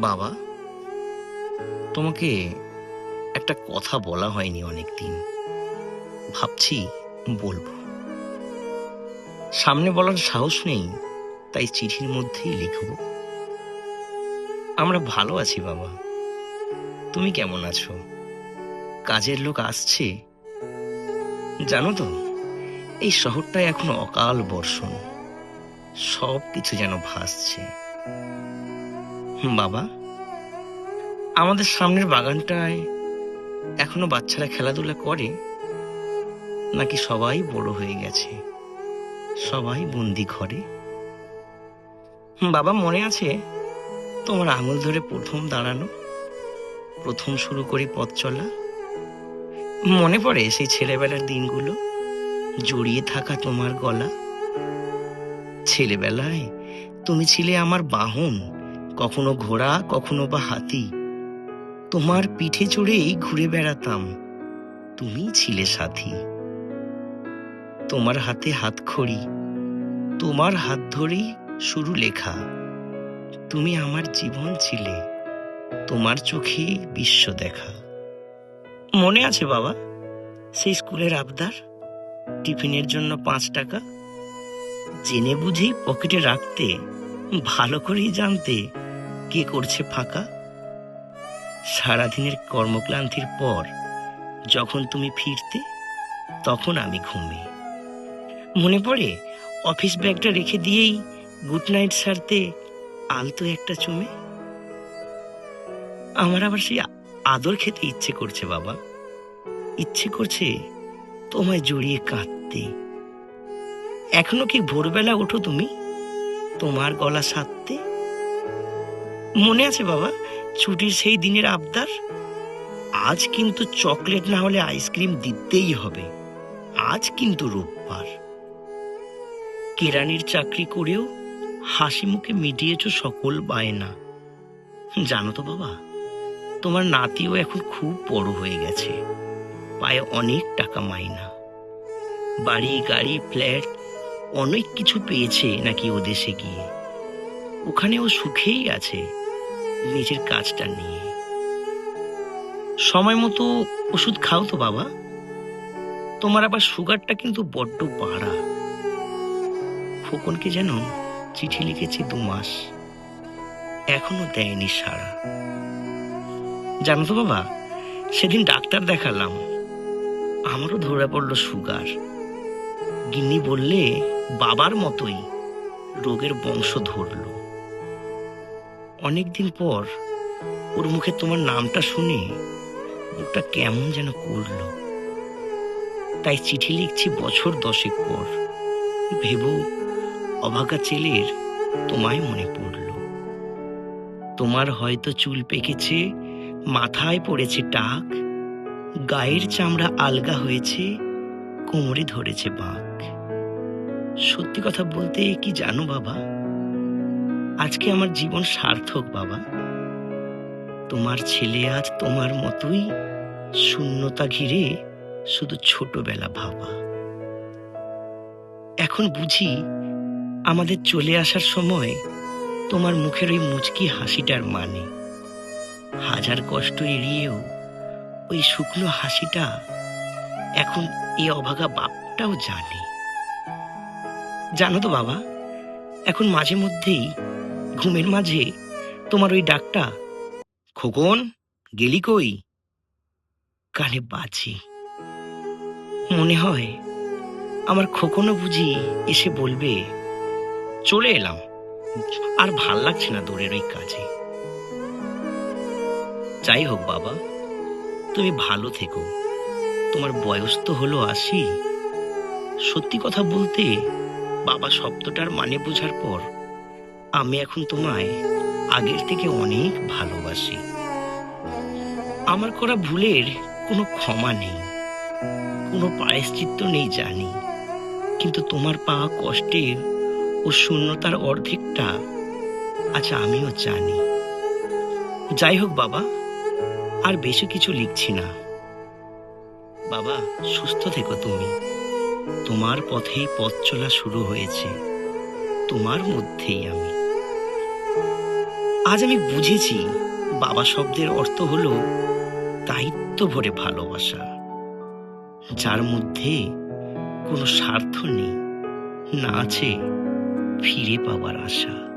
বাবা, তোমাকে একটা কথা বলা হয়নি অনেকদিন। ভাবছি বলবো। সামনে বলার সাহস নেই, তাই চিঠির মধ্যেই লিখব। আমরা ভালো আছি বাবা। তুমি কেমন আছো? কাজের লোক আসছে? জানো তো, এই শহরটায় এখন অকাল বর্ষণ, সব কিছু যেন ভাসছে। বাবা, আমাদের সামনের বাগানটায় এখনো বাচ্চারা খেলাধুলা করে, নাকি সবাই বড় হয়ে গেছে, সবাই বন্দি ঘরে? বাবা, মনে আছে তোমার আঙুল ধরে প্রথম দাঁড়ানো, প্রথম শুরু করি পথ চলা? মনে পড়ে সেই ছেলেবেলার দিনগুলো, জড়িয়ে থাকা তোমার গলা? ছেলেবেলায় তুমি ছিলে আমার বাহন, কখনো ঘোড়া, কখনো বা হাতি। তোমার পিঠে চড়েই ঘুরে বেড়াতাম, তুমি ছিলে সাথী। তোমার হাতে হাতখড়ি, তোমার হাত ধরেই শুরু লেখা। তুমি আমার জীবন ছিলে, তোমার চোখে বিশ্ব দেখা। মনে আছে বাবা সেই স্কুলের আবদার, টিফিনের জন্য 5 টাকা? জেনে বুঝেই পকেটে রাখতে, ভালো করেই জানতে কে করছে ফাঁকা। সারাদিনের কর্মক্লান্তির পর যখন তুমি ফিরতে, তখন আমি ঘুমে। মনে পড়ে অফিস ব্যাগটা রেখে দিয়েই গুড নাইট সারতে আলতো একটা চুমে। আমার আবার সেই আদর খেতে ইচ্ছে করছে বাবা, ইচ্ছে করছে তোমায় জড়িয়ে কাঁদতে। এখনো কি ভোরবেলা ওঠো তুমি তোমার গলা সাধতে? মনে আছে বাবা ছুটির সেই দিনের আবদার, আজ কিন্তু চকলেট না হলে আইসক্রিম দিতেই হবে, আজ কিন্তু রোববার। কেরানির চাকরি করেও হাসি মুখে মিটিয়েছ সকল বায়না। জানো তো বাবা, তোমার নাতিও এখন খুব বড় হয়ে গেছে, পায়ে অনেক টাকা মাইনা। বাড়ি গাড়ি ফ্ল্যাট অনেক কিছু পেয়েছে নাকি ও দেশে গিয়ে। ওখানে ও সুখেই আছে নিজের কাজটা নিয়ে। সময় মতো ওষুধ খাও তো বাবা, তোমার আবার সুগারটা কিন্তু বড্ড বাড়া। খোকনকে যেন চিঠি লিখেছি 2 মাস, এখনো দেয়নি সাড়া। জানো তো বাবা, সেদিন ডাক্তার দেখালাম, আমারও ধরা পড়লো সুগার। গিন্নি বললে বাবার মতোই রোগের বংশ ধরল। অনেকদিন পর ওর মুখে তোমার নামটা শুনে বুকটা কেমন যেন করলো। তাই চিঠি লিখছি বছর 10 পর, ভেবো অভাগা ছেলের তোমায় মনে পড়ল। তোমার হয়তো চুল পেকেছে, মাথায় পড়েছে টাক, গায়ের চামড়া আলগা হয়েছে, কোমরে ধরেছে বাঁক। সত্যি কথা বলতে কি জানো বাবা, আজকে আমার জীবন সার্থক বাবা। তোমার ছেলে আজ তোমার মতোই শূন্যতা ঘিরে শুধু ছোটবেলা ভাবা। এখন বুঝি আমাদের চলে আসার সময় তোমার মুখের ওই মুচকি হাসিটার মানে। হাজার কষ্ট এড়িয়েও ওই শুকনো হাসিটা এখন এই অভাগা বাপটাও জানে। জানো তো বাবা, এখন মাঝে মধ্যেই ঘুমের মাঝে তোমার ওই ডাকটা, খোকন গেলি কই, কানে বাজে। মনে হয় আমার খোকনও বুঝি এসে বলবে, চলে এলাম, আর ভাল লাগছে না দূরের ওই কাজে। যাই হোক বাবা, তুমি ভালো থেকো। তোমার বয়স তো হলো 80। সত্যি কথা বলতে বাবা শব্দটার মানে বোঝার পর আমি এখন তোমায় আগের থেকে অনেক ভালোবাসি। আমার করা ভুলের কোনো ক্ষমা নেই, কোনো প্রায়শ্চিত্ত নেই জানি, কিন্তু তোমার পাওয়া কষ্টের ও শূন্যতার অর্ধেকটা আজ আমিও জানি। যাই হোক বাবা, আর বেশি কিছু লিখছি না। বাবা সুস্থ থেকো তুমি, তোমার পথেই পথ চলা শুরু হয়েছে, তোমার মধ্যেই আমি। আজ আমি বুঝেছি বাবা শব্দের অর্থ হলো দায়িত্ব ভরে ভালোবাসা, যার মধ্যে কোনো স্বার্থ নেই, না আছে ফিরে পাওয়ার আশা।